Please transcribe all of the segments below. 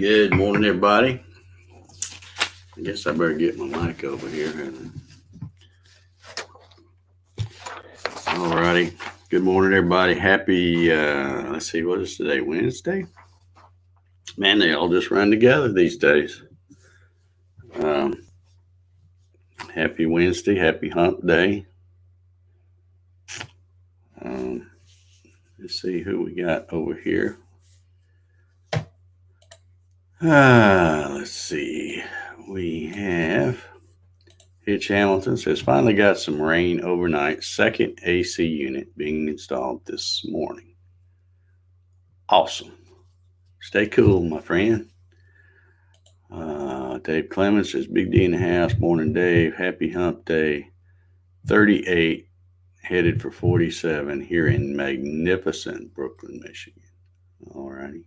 Good morning, everybody. I guess I better get my mic over here. All righty. Good morning, everybody. Happy, let's see, what is today? Wednesday? Man, they all just run together these days. Happy Wednesday. Happy hump day. Let's see who we got over here. Let's see. We have Hitch Hamilton says, finally got some rain overnight. Second AC unit being installed this morning. Awesome. Stay cool, my friend. Dave Clemens says, Big D in the house. Morning, Dave. Happy hump day. 38, headed for 47 here in magnificent Brooklyn, Michigan. All righty.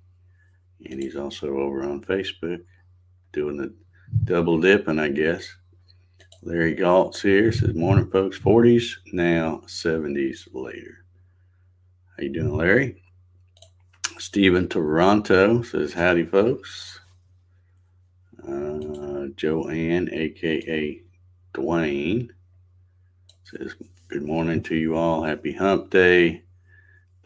And he's also over on Facebook doing the double dipping, I guess. Larry Galtz here says, morning, folks. 40s, now 70s later. How you doing, Larry? Stephen Toronto says, howdy, folks. Joanne, a.k.a. Dwayne, says, good morning to you all. Happy hump day.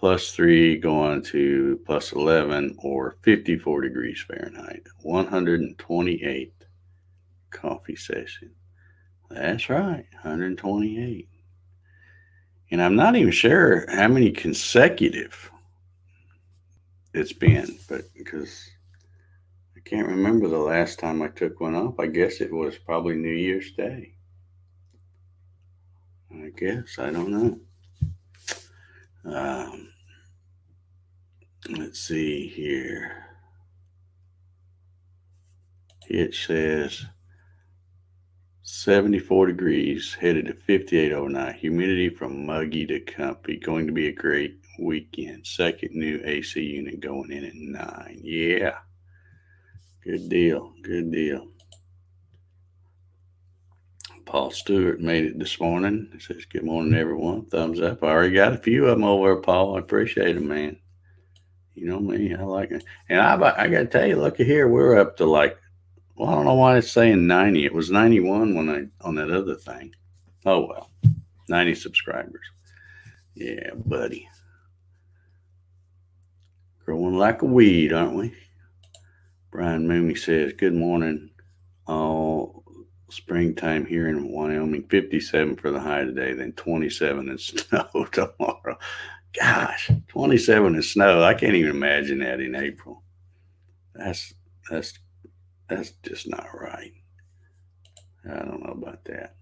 +3 going to +11 or 54 degrees Fahrenheit. 128 coffee session. That's right, 128. And I'm not even sure how many consecutive it's been, but because I can't remember the last time I took one off. I guess it was probably New Year's Day. I guess. I don't know. Let's see here. It says 74 degrees, headed to 58 overnight. Humidity from muggy to comfy. Going to be a great weekend. Second new AC unit going in at 9. Yeah. Good deal. Good deal. Paul Stewart made it this morning. He says, good morning, everyone. Thumbs up. I already got a few of them over, Paul. I appreciate them, man. You know me. I like it. And I got to tell you, look at here. We're up to I don't know why it's saying 90. It was 91 on that other thing. Oh, well. 90 subscribers. Yeah, buddy. Growing like a weed, aren't we? Brian Mooney says, good morning, all springtime here in Wyoming. 57 for the high today, then 27 in snow tomorrow. Gosh, 27 in snow. I can't even imagine that in April. That's just not right. I don't know about that.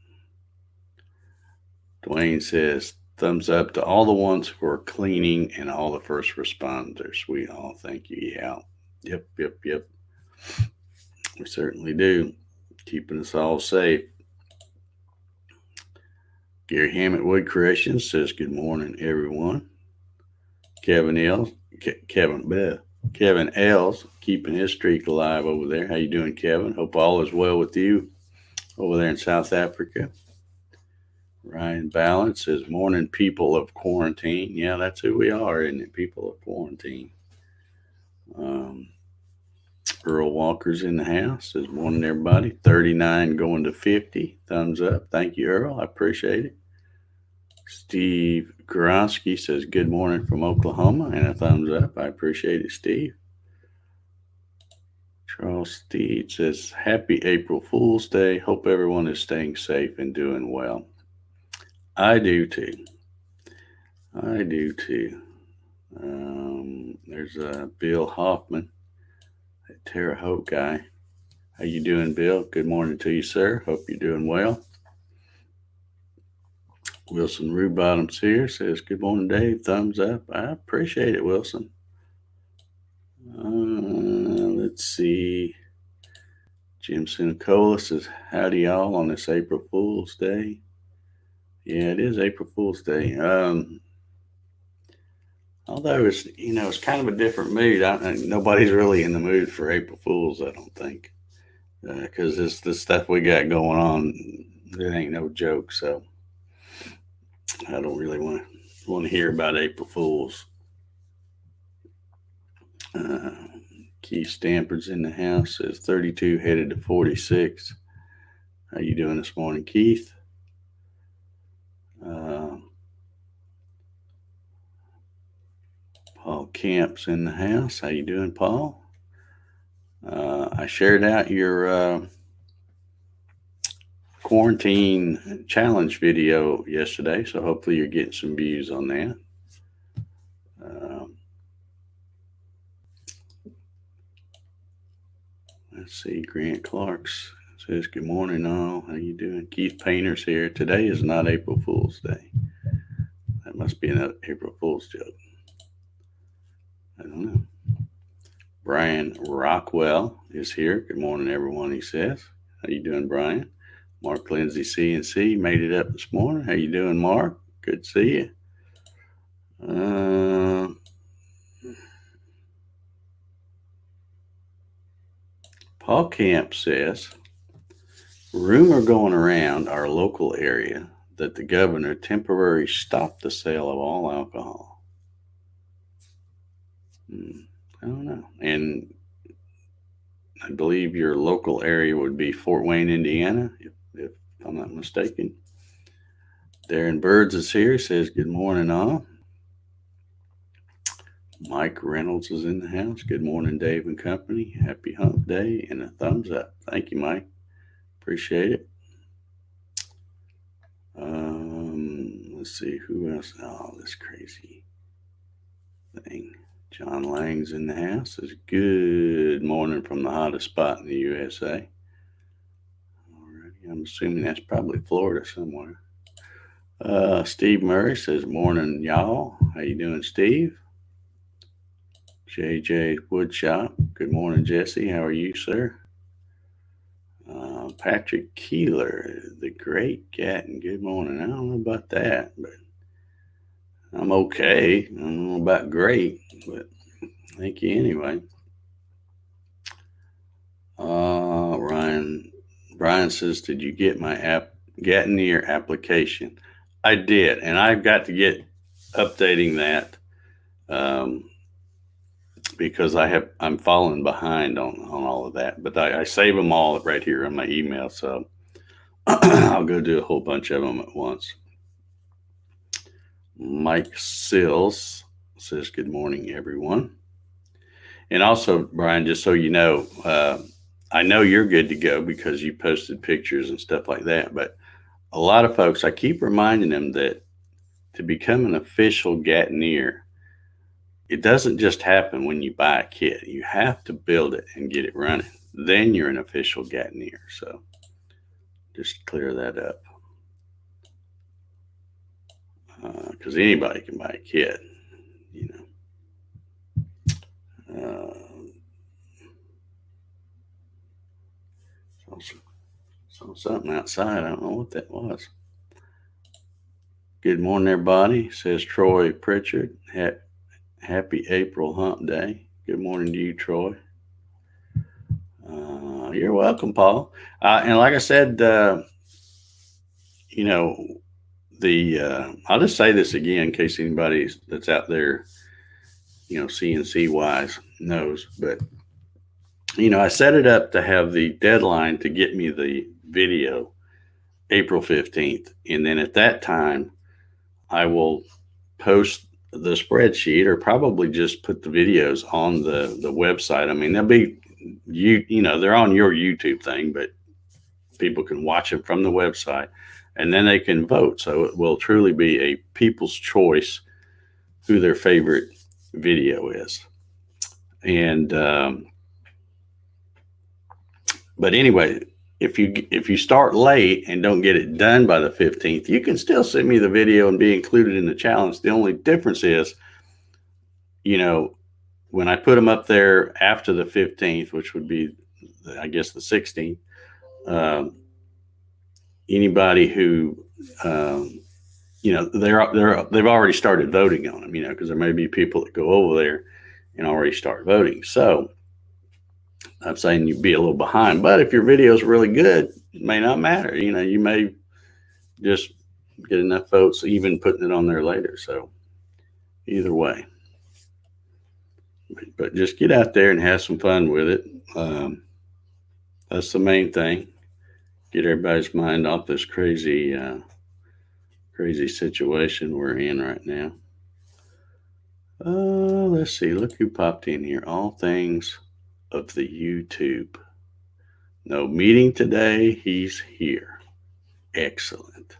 Dwayne says, thumbs up to all the ones who are cleaning and all the first responders. We all thank you. Yeah. Yep. We certainly do. Keeping us all safe. Gary Hammett Wood Creations says, good morning, everyone. Kevin Ells, keeping his streak alive over there. How you doing, Kevin? Hope all is well with you over there in South Africa. Ryan Balance says, morning, people of quarantine. Yeah, that's who we are, isn't it? People of quarantine. Earl Walker's in the house. Says, morning, everybody. 39 going to 50. Thumbs up. Thank you, Earl. I appreciate it. Steve Goronsky says, good morning from Oklahoma, and a thumbs up. I appreciate it, Steve. Charles Steed says, happy April Fool's Day. Hope everyone is staying safe and doing well. I do too. There's Bill Hoffman, that Terre Haute guy. How you doing, Bill? Good morning to you, sir. Hope you're doing well. Wilson Rubottoms here says, good morning, Dave. Thumbs up. I appreciate it, Wilson. Let's see. Jim Sinicola says, howdy, y'all, on this April Fool's Day. Yeah, it is April Fool's Day. Although it's kind of a different mood. Nobody's really in the mood for April Fools, I don't think, because it's the stuff we got going on. It ain't no joke, so I don't really want to hear about April Fools. Keith Stampard's in the house. Says 32 headed to 46. How you doing this morning, Keith? Paul Camp's in the house. How you doing, Paul? I shared out your quarantine challenge video yesterday, so hopefully you're getting some views on that. Let's see. Grant Clark's says, good morning, all. How you doing? Keith Painter's here. Today is not April Fool's Day. That must be an April Fool's joke. I don't know. Brian Rockwell is here. Good morning, everyone, he says. How you doing, Brian? Mark Lindsay CNC made it up this morning. How you doing, Mark? Good to see you. Paul Camp says, rumor going around our local area that the governor temporarily stopped the sale of all alcohol. I don't know. And I believe your local area would be Fort Wayne, Indiana, if I'm not mistaken. Darren Birds is here, says, good morning, all. Mike Reynolds is in the house. Good morning, Dave and company. Happy hump day and a thumbs up. Thank you, Mike. Appreciate it. Let's see who else. Oh, this crazy thing. John Lang's in the house. Says, good morning from the hottest spot in the USA. Alrighty, I'm assuming that's probably Florida somewhere. Steve Murray says, morning, y'all. How you doing, Steve? JJ Woodshop. Good morning, Jesse. How are you, sir? Patrick Keeler, the great Gatton. Good morning. I don't know about that, but I'm okay. I don't know about great, but thank you anyway. Brian says, did you get my Gattoneer application? I did, and I've got to get updating that. Because I'm falling behind on all of that, but I save them all right here on my email, so I'll go do a whole bunch of them at once. Mike Sills says, good morning, everyone. And also, Brian, just so you know, I know you're good to go because you posted pictures and stuff like that, but a lot of folks, I keep reminding them that to become an official Gattoneer, it doesn't just happen when you buy a kit. You have to build it and get it running. Then you're an official Gattoneer. So just clear that up. Because anybody can buy a kit, you know. So something outside. I don't know what that was. Good morning, everybody. Says Troy Pritchard. Happy April hump day. Good morning to you, Troy. You're welcome, Paul. And like I said, you know, I'll just say this again in case anybody that's out there, you know, CNC wise knows, but you know, I set it up to have the deadline to get me the video April 15th. And then at that time, I will post the spreadsheet or probably just put the videos on the website. I mean, they'll be, you know, they're on your YouTube thing, but people can watch it from the website and then they can vote. So it will truly be a people's choice who their favorite video is. And, but anyway, if you start late and don't get it done by the 15th, you can still send me the video and be included in the challenge. The only difference is, you know, when I put them up there after the 15th, which would be, I guess, the 16th, anybody who, you know, they've already started voting on them, you know, because there may be people that go over there and already start voting. So I'm saying you'd be a little behind, but if your video is really good, it may not matter. You know, you may just get enough votes, even putting it on there later. So either way. But just get out there and have some fun with it. That's the main thing. Get everybody's mind off this crazy situation we're in right now. Let's see. Look who popped in here. All things of the YouTube. No meeting today. He's here. Excellent.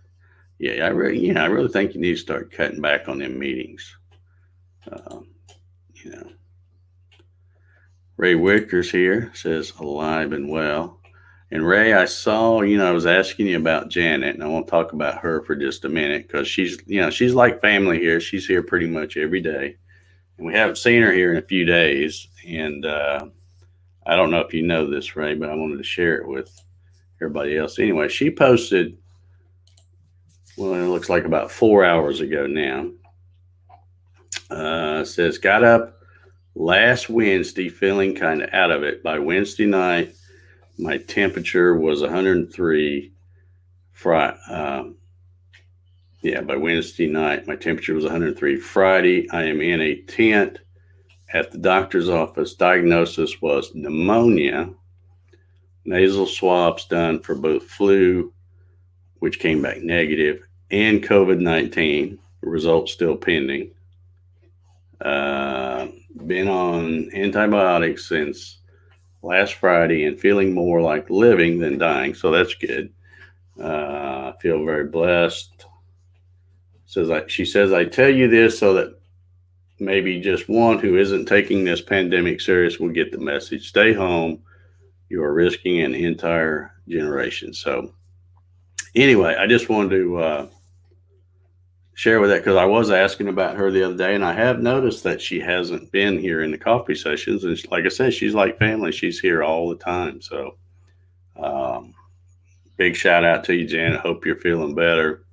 Yeah, I really think you need to start cutting back on them meetings. You know, Ray Wicker's here, says alive and well. And Ray, I saw, I was asking you about Janet, and I want to talk about her for just a minute because she's like family here. She's here pretty much every day, and we haven't seen her here in a few days. And I don't know if you know this, Ray, but I wanted to share it with everybody else. Anyway, she posted, well, it looks like about 4 hours ago now. Says, got up last Wednesday feeling kind of out of it. By Wednesday night, my temperature was 103. By Wednesday night, my temperature was 103. Friday, I am in a tent at the doctor's office. Diagnosis was pneumonia. Nasal swabs done for both flu, which came back negative, and COVID-19. Results still pending. Been on antibiotics since last Friday and feeling more like living than dying. So that's good. I feel very blessed. She says, I tell you this so that maybe just one who isn't taking this pandemic serious will get the message. Stay home. You are risking an entire generation. So anyway, I just wanted to share with that because I was asking about her the other day, and I have noticed that she hasn't been here in the coffee sessions. And like I said, she's like family. She's here all the time. So big shout out to you, Janet. Hope you're feeling better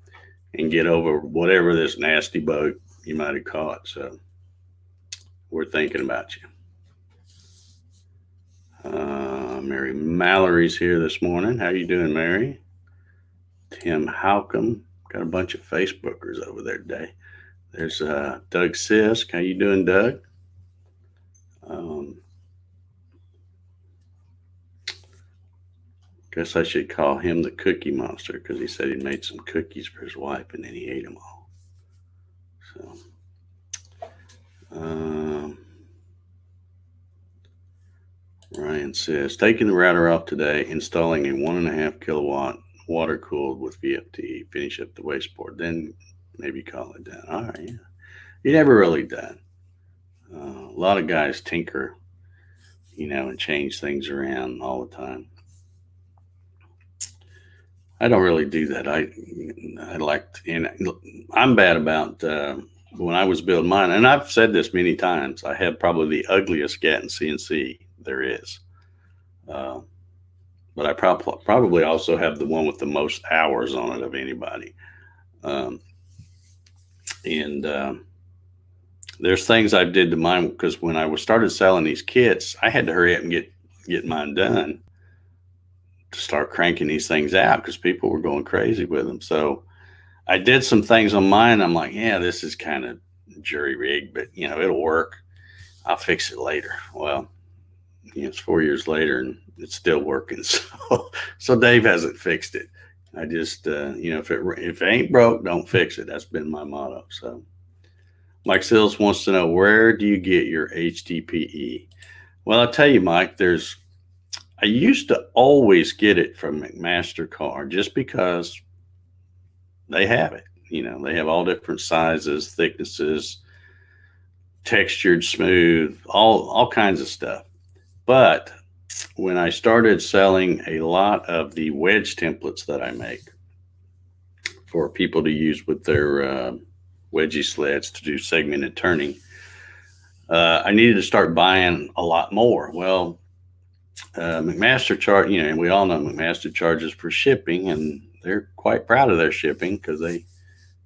and get over whatever this nasty bug you might have caught. So we're thinking about you. Mary Mallory's here this morning. How you doing, Mary? Tim Halcomb. Got a bunch of Facebookers over there today. There's Doug Sisk. How you doing, Doug? Guess I should call him the Cookie Monster because he said he made some cookies for his wife and then he ate them all. So, Ryan says, taking the router off today, installing a 1.5 kilowatt water cooled with VFD, finish up the wasteboard, then maybe call it done. All right, yeah. You're never really done. A lot of guys tinker, and change things around all the time. I don't really do that. I'm bad about when I was building mine, and I've said this many times. I have probably the ugliest Gatton CNC there is. But I probably also have the one with the most hours on it of anybody. There's things I did to mine because when I started selling these kits, I had to hurry up and get mine done to start cranking these things out because people were going crazy with them. So I did some things on mine. I'm like, yeah, this is kind of jury rigged, but it'll work. I'll fix it later. Well, it's 4 years later and it's still working. So Dave hasn't fixed it. I just, if it ain't broke, don't fix it. That's been my motto. So Mike Sills wants to know, where do you get your HDPE? Well, I'll tell you, Mike, I used to always get it from McMaster-Carr just because they have it. They have all different sizes, thicknesses, textured, smooth, all kinds of stuff. But when I started selling a lot of the wedge templates that I make for people to use with their wedgie sleds to do segmented turning, I needed to start buying a lot more. Well, McMaster and we all know McMaster charges for shipping, and they're quite proud of their shipping because they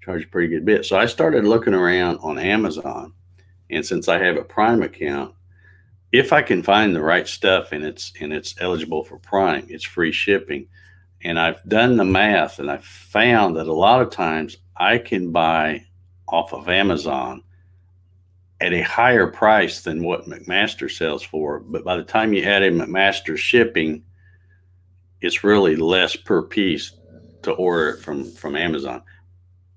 charge a pretty good bit. So I started looking around on Amazon, and since I have a Prime account, if I can find the right stuff and it's eligible for Prime, it's free shipping. And I've done the math, and I've found that a lot of times I can buy off of Amazon at a higher price than what McMaster sells for. But by the time you add in McMaster shipping, it's really less per piece to order it from Amazon.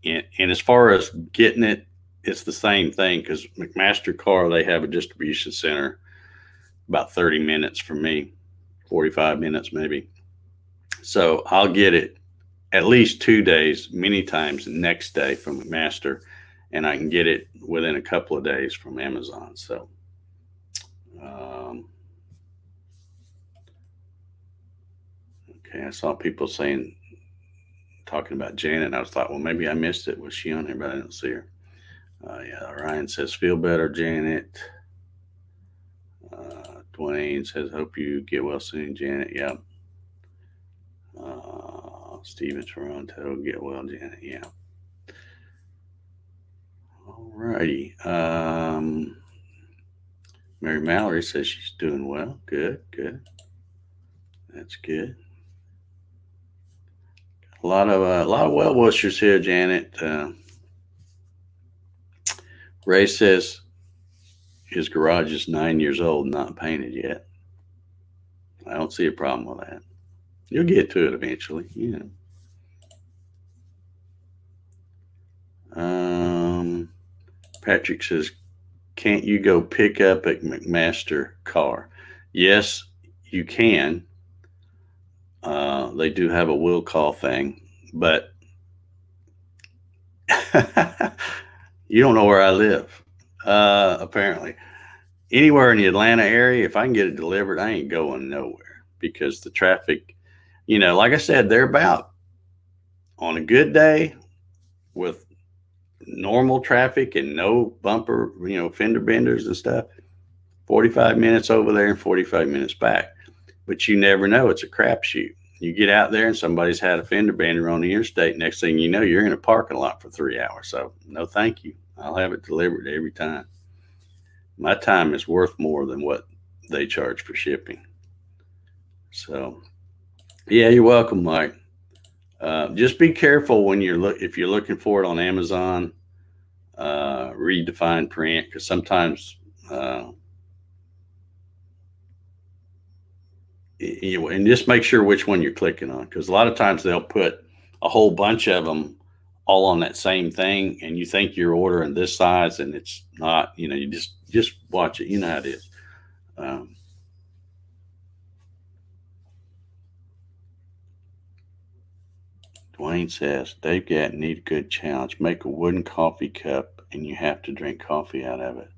And as far as getting it, it's the same thing because McMaster Car, they have a distribution center about 30 minutes from me, 45 minutes maybe. So I'll get it at least 2 days, many times the next day from McMaster, and I can get it within a couple of days from Amazon. So, okay, I saw people talking about Janet, and I thought, well, maybe I missed it. Was she on here? But I didn't see her. Yeah, Ryan says, feel better, Janet. Dwayne says, hope you get well soon, Janet. Yep. Steven Toronto, get well, Janet. Yeah. All righty. Mary Mallory says she's doing well. Good, good. That's good. A lot of well wishers here, Janet. Ray says his garage is 9 years old, not painted yet. I don't see a problem with that. You'll get to it eventually, you know. Patrick says, can't you go pick up a McMaster car? Yes, you can. They do have a will call thing, but you don't know where I live, apparently. Anywhere in the Atlanta area, if I can get it delivered, I ain't going nowhere because the traffic, you know, like I said, they're about on a good day with normal traffic and no bumper, you know, fender benders and stuff, 45 minutes over there and 45 minutes back. But you never know. It's a crapshoot. You get out there and somebody's had a fender bender on the interstate. Next thing you know, you're in a parking lot for 3 hours. So no, thank you. I'll have it delivered every time. My time is worth more than what they charge for shipping. So, yeah, you're welcome, Mike. Just be careful when if you're looking for it on Amazon. Read the fine print because sometimes and just make sure which one you're clicking on because a lot of times they'll put a whole bunch of them all on that same thing, and you think you're ordering this size, and it's not. You know, you just watch it. You know how it is. Dwayne says, Dave Gatton need a good challenge. Make a wooden coffee cup, and you have to drink coffee out of it.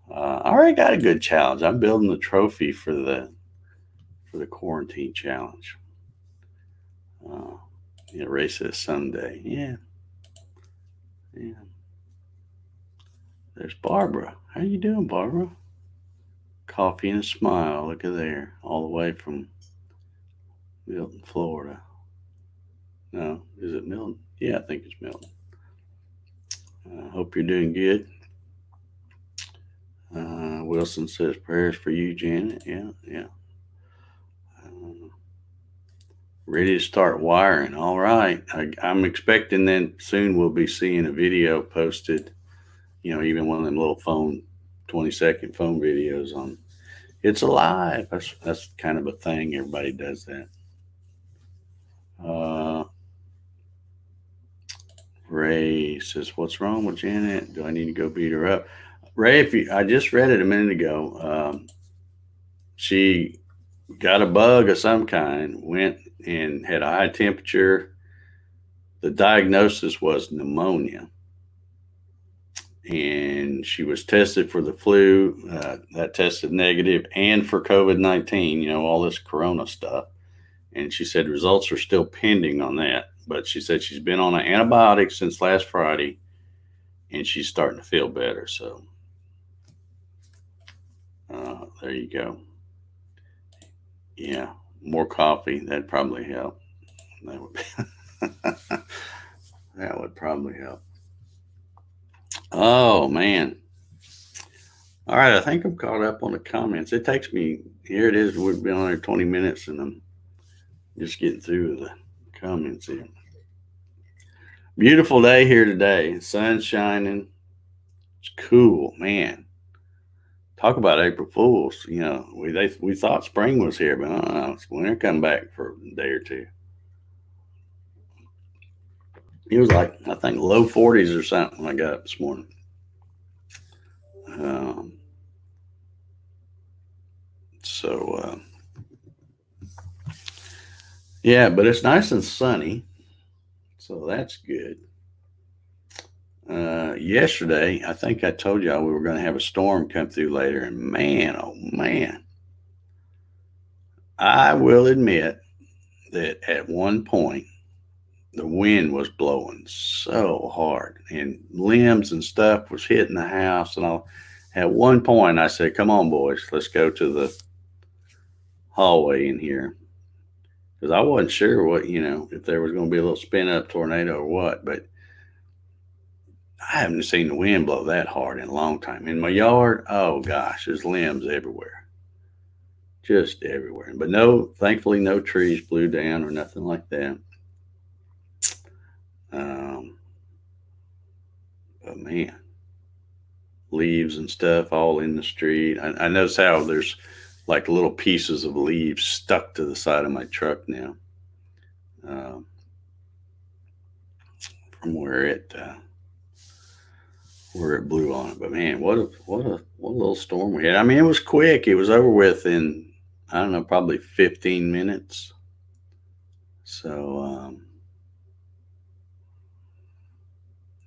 I already got a good challenge. I'm building the trophy for the quarantine challenge. Ray says someday. Yeah. There's Barbara. How you doing, Barbara? Coffee and a smile. Look at there. All the way from Milton, Florida. No, is it Milton? Yeah, I think it's Milton. Hope you're doing good. Wilson says prayers for you, Janet. Yeah. Ready to start wiring. All right. I'm expecting then soon we'll be seeing a video posted, you know, even one of them little 20-second phone videos on it's alive. That's kind of a thing. Everybody does that. Ray says, what's wrong with Janet? Do I need to go beat her up? Ray, I just read it a minute ago. She got a bug of some kind, went and had a high temperature. The diagnosis was pneumonia. And she was tested for the flu. That tested negative, and for COVID-19, you know, all this corona stuff. And she said results are still pending on that. But she said she's been on an antibiotic since last Friday, and she's starting to feel better. So there you go. Yeah, more coffee. That'd probably help. That would probably help. Oh, man. All right, I think I'm caught up on the comments. It takes me, here it is, we've been on there 20 minutes, and I'm just getting through the comments here. Beautiful day here today. Sun's shining. It's cool, man. Talk about April Fools. We thought spring was here, but it's winter come back for a day or two. It was like, I think, low 40s or something when I got up this morning. Um, so, yeah, but it's nice and sunny. So that's good. Yesterday, I think I told y'all we were going to have a storm come through later. And man, oh man, I will admit that at one point, the wind was blowing so hard and limbs and stuff was hitting the house. And all. At one point, I said, come on, boys, let's go to the hallway in here. Because I wasn't sure if there was going to be a little spin up tornado or what. But I haven't seen the wind blow that hard in a long time. In my yard, oh gosh, there's limbs everywhere. Just everywhere. But thankfully, no trees blew down or nothing like that. But man, leaves and stuff all in the street. I notice how there's like little pieces of leaves stuck to the side of my truck now. From where it blew on it. But man, what a little storm we had. I mean, it was quick. It was over with in, I don't know, probably 15 minutes. So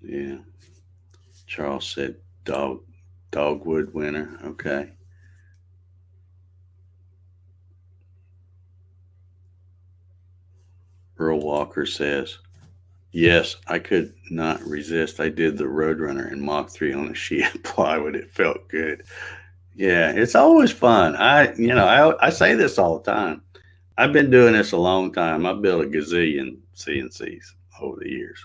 yeah. Charles said dogwood winter. Okay. Earl Walker says, yes, I could not resist. I did the Roadrunner in Mach 3 on a sheet of plywood. It felt good. Yeah, it's always fun. I say this all the time. I've been doing this a long time. I've built a gazillion CNCs over the years.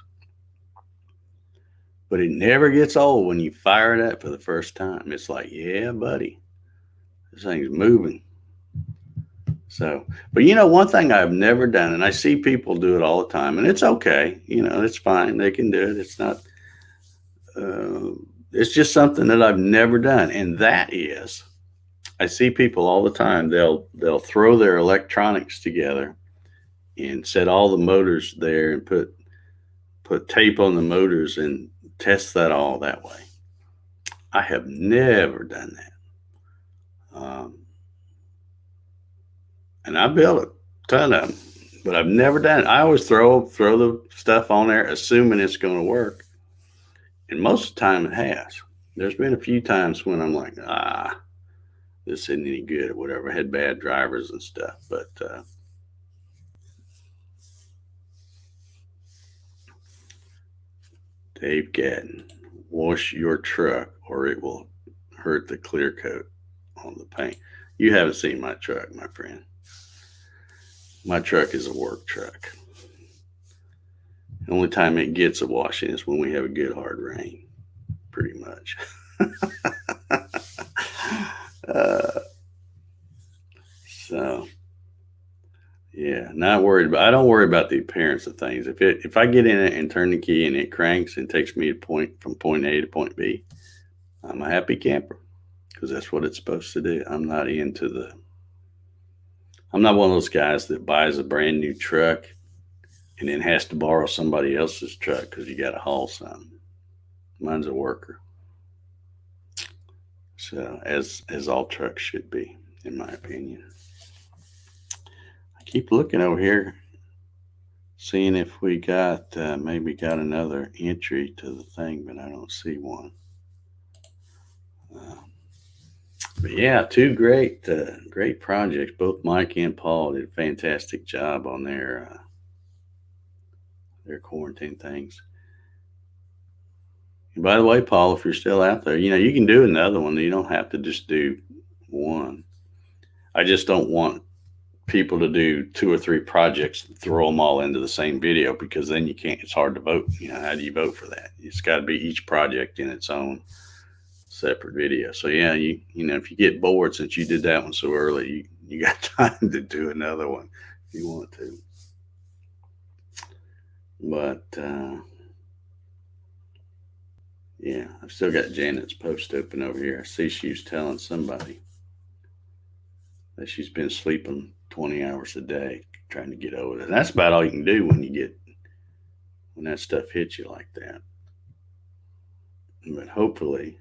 But it never gets old when you fire it up for the first time. It's like, yeah, buddy, this thing's moving. So, but one thing I've never done, and I see people do it all the time, and it's okay. It's fine. They can do it. It's not, it's just something that I've never done. And that is, I see people all the time. They'll throw their electronics together and set all the motors there and put tape on the motors and test that all that way. I have never done that. And I built a ton of them, but I've never done it. I always throw the stuff on there, assuming it's going to work. And most of the time it has. There's been a few times when I'm like, this isn't any good or whatever. I had bad drivers and stuff, but Dave Gatton, wash your truck or it will hurt the clear coat on the paint. You haven't seen my truck, my friend. My truck is a work truck. The only time it gets a washing is when we have a good hard rain, pretty much. So, yeah, not worried about. I don't worry about the appearance of things. If I get in it and turn the key and it cranks and takes me from point A to point B, I'm a happy camper because that's what it's supposed to do. I'm not one of those guys that buys a brand new truck and then has to borrow somebody else's truck because you got to haul something. Mine's a worker. So as all trucks should be, in my opinion. I keep looking over here, seeing if we got maybe got another entry to the thing, but I don't see one. But yeah, two great projects. Both Mike and Paul did a fantastic job on their quarantine things. And by the way, Paul, if you're still out there, you can do another one. You don't have to just do one. I just don't want people to do 2 or 3 projects and throw them all into the same video because then you can't. It's hard to vote. How do you vote for that? It's got to be each project in its own separate video. So yeah, if you get bored since you did that one so early, you got time to do another one if you want to. But Yeah, I've still got Janet's post open over here. I see she was telling somebody that she's been sleeping 20 hours a day trying to get over it. And that's about all you can do when that stuff hits you like that. But hopefully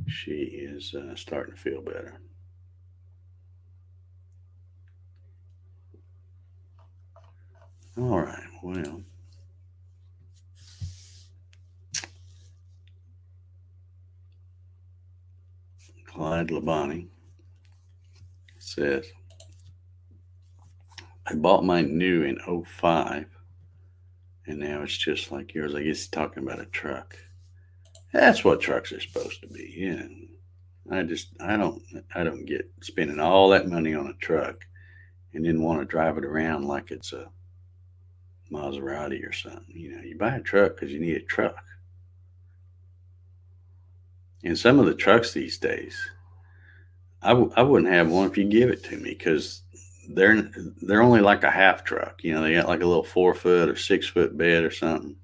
she is starting to feel better. All right, well. Clyde Labani says, I bought mine new in 05, and now it's just like yours. I guess he's talking about a truck. That's what trucks are supposed to be. Yeah. I don't get spending all that money on a truck and then want to drive it around like it's a Maserati or something. You buy a truck because you need a truck. And some of the trucks these days, I wouldn't have one if you give it to me, because they're only like a half truck. They got like a little 4-foot or 6-foot bed or something.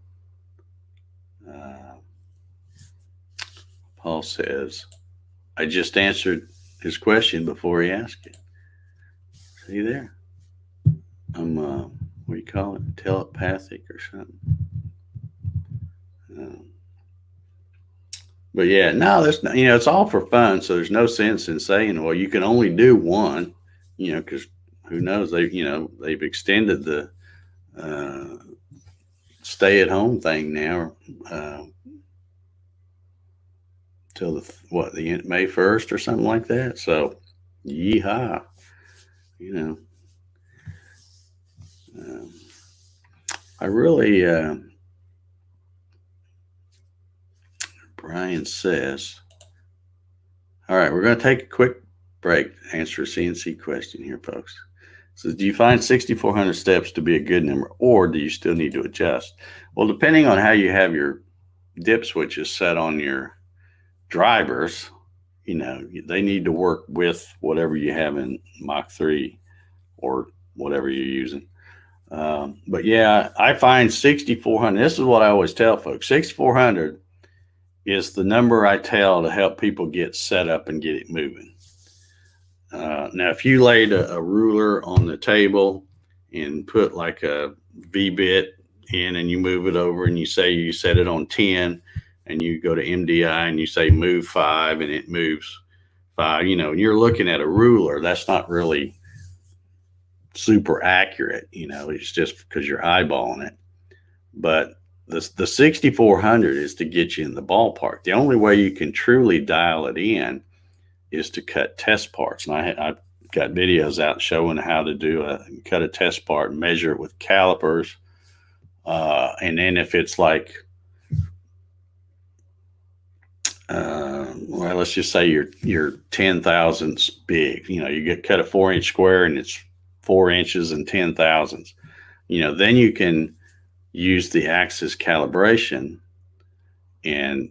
Paul says, I just answered his question before he asked it. See there? I'm, what do you call it? Telepathic or something. But yeah, no, that's not, it's all for fun. So there's no sense in saying, well, you can only do one, because who knows? They've extended the stay at home thing now till the May 1st or something like that. So, yeehaw, I really, Brian says, all right, we're going to take a quick break to answer a CNC question here, folks. It says, do you find 6,400 steps to be a good number, or do you still need to adjust? Well, depending on how you have your dip switches set on your drivers, they need to work with whatever you have in Mach 3 or whatever you're using. But yeah, I find 6,400. This is what I always tell folks. 6,400 is the number I tell to help people get set up and get it moving. Now, if you laid a ruler on the table and put like a V-bit in and you move it over and you say you set it on 10 and you go to MDI and you say move 5 and it moves 5, and you're looking at a ruler, that's not really super accurate. It's just because you're eyeballing it. But the 6,400 is to get you in the ballpark. The only way you can truly dial it in is to cut test parts. And I've got videos out showing how to cut a test part and measure it with calipers. And then if it's like, let's just say you're 10 thousandths big, you cut a 4-inch square and it's 4 inches and 10 thousandths, then you can use the axis calibration, and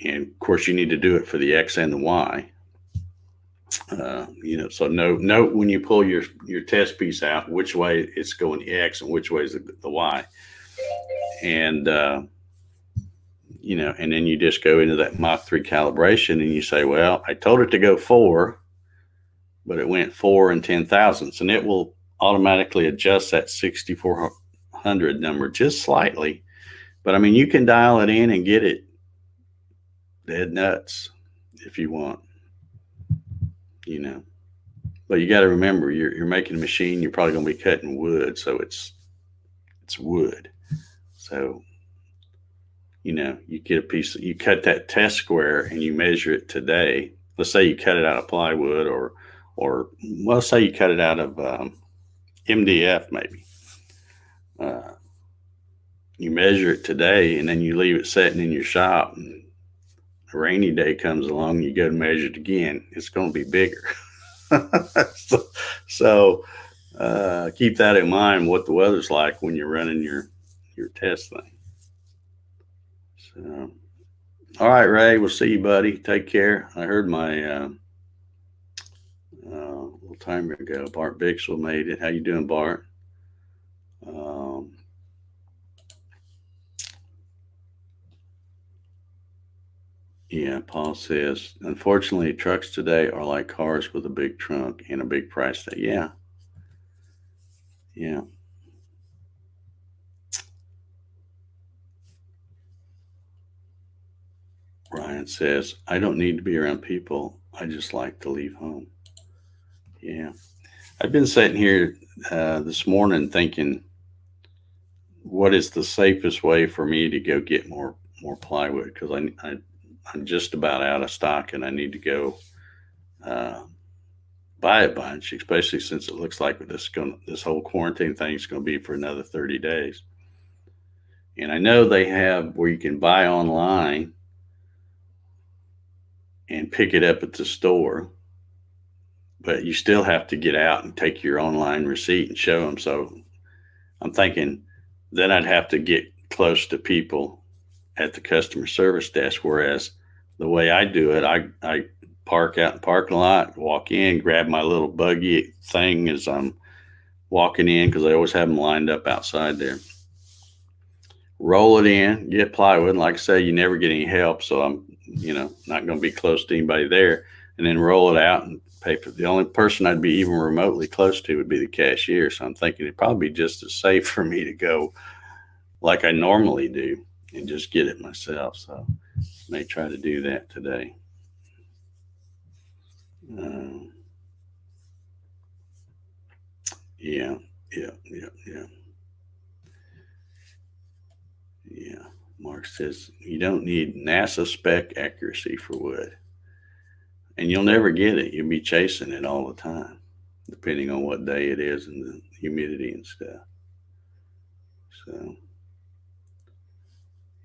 of course you need to do it for the X and the Y. So note when you pull your test piece out, which way it's going the X and which way is the Y. And, and then you just go into that Mach 3 calibration and you say, well, I told it to go 4, but it went 4 and 10 thousandths, and it will automatically adjust that 6,400 number just slightly. But I mean, you can dial it in and get it dead nuts if you want, but you got to remember you're making a machine. You're probably going to be cutting wood. So it's wood. So, you get a piece, you cut that test square and you measure it today. Let's say you cut it out of plywood or let's say you cut it out of MDF maybe. You measure it today and then you leave it sitting in your shop, and a rainy day comes along, you go to measure it again, it's going to be bigger. so keep that in mind, what the weather's like when you're running your test thing. So, all right, Ray, we'll see you, buddy. Take care. I heard my little time ago, Bart Bixwell made it. How you doing, Bart? Yeah, Paul says, unfortunately, trucks today are like cars with a big trunk and a big price tag. Yeah. Yeah. Ryan says, I don't need to be around people. I just like to leave home. Yeah. I've been sitting here this morning thinking, what is the safest way for me to go get more plywood? Because I'm just about out of stock and I need to go uh, buy a bunch, especially since it looks like this whole quarantine thing is going to be for another 30 days. And I know they have where you can buy online and pick it up at the store, but you still have to get out and take your online receipt and show them. So I'm thinking then I'd have to get close to people at the customer service desk. Whereas the way I do it, I park out in the parking lot, walk in, grab my little buggy thing as I'm walking in because I always have them lined up outside there. Roll it in, get plywood. And like I say, you never get any help, so I'm not going to be close to anybody there. And then roll it out and pay for. The only person I'd be even remotely close to would be the cashier. So I'm thinking it'd probably be just as safe for me to go like I normally do and just get it myself. So I may try to do that today. Yeah, yeah, yeah, yeah. Yeah. Mark says you don't need NASA spec accuracy for wood. And you'll never get it. You'll be chasing it all the time, depending on what day it is and the humidity and stuff. So,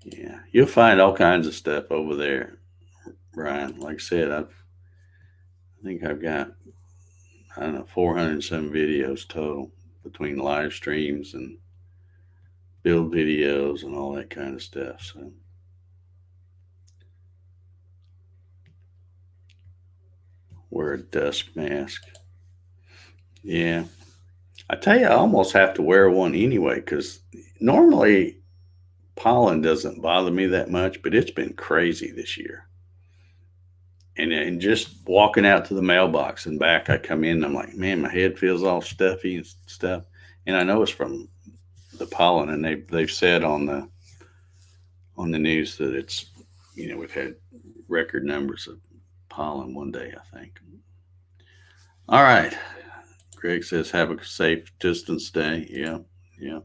yeah, you'll find all kinds of stuff over there, Brian. Like I said, I think I've got, I don't know, 400 and some videos total between live streams and build videos and all that kind of stuff. So, wear a dust mask. Yeah. I tell you, I almost have to wear one anyway because normally pollen doesn't bother me that much, but it's been crazy this year. And just walking out to the mailbox and back, I come in and I'm like, man, my head feels all stuffy and stuff. And I know it's from the pollen, and they've said on the news that it's we've had record numbers of pollen one day, I think. All right. Greg says have a safe distance day. Yeah, yeah.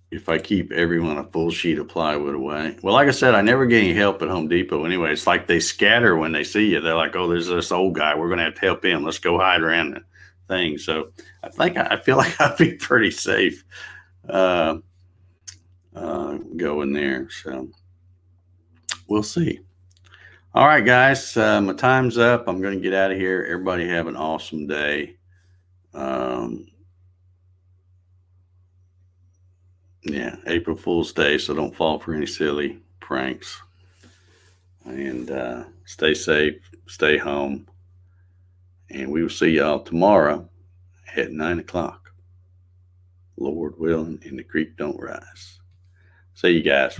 If I keep everyone a full sheet of plywood away. Well, like I said, I never get any help at Home Depot anyway. It's like they scatter when they see you. They're like, oh, there's this old guy. We're going to have to help him. Let's go hide around the thing. So I feel like I'd be pretty safe uh, going there. So we'll see. All right, guys, my time's up. I'm going to get out of here. Everybody have an awesome day. Yeah, April Fool's Day, so don't fall for any silly pranks. And stay safe, stay home. And we will see y'all tomorrow at 9 o'clock. Lord willing, and the creek don't rise. See you guys.